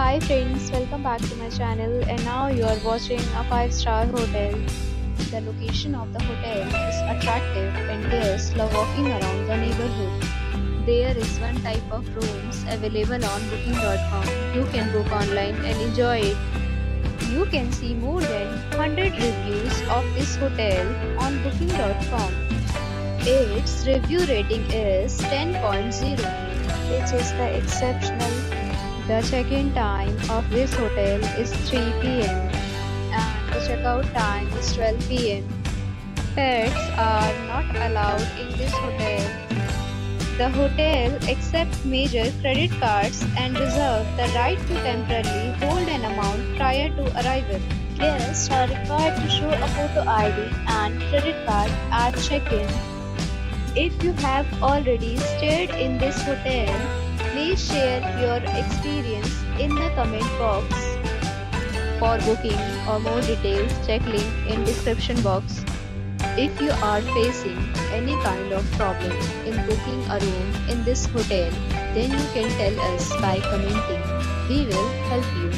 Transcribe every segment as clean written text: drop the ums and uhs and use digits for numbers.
Hi friends, welcome back to my channel and now you are watching a 5-star hotel. The location of the hotel is attractive and guests love walking around the neighborhood. There is one type of rooms available on booking.com. You can book online and enjoy it. You can see more than 100 reviews of this hotel on booking.com. Its review rating is 10.0, which is the exceptional. The check-in time of this hotel is 3 p.m. and the checkout time is 12 p.m. Pets are not allowed in this hotel. The hotel accepts major credit cards and reserves the right to temporarily hold an amount prior to arrival. Guests are required to show a photo ID and credit card at check-in. If you have already stayed in this hotel, please share your experience in the comment box. For booking or more details, check link in description box. If you are facing any kind of problem in booking a room in this hotel, then you can tell us by commenting. We will help you.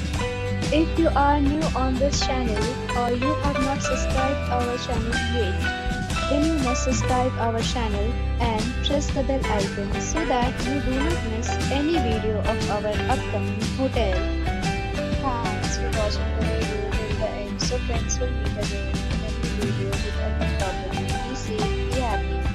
If you are new on this channel or you have not subscribed our channel yet, then you must subscribe our channel and press the bell icon so that you do not miss any video of our upcoming hotel. Thanks for watching the video till the end. So friends will meet again in a new video with a new topic. Be safe, be happy.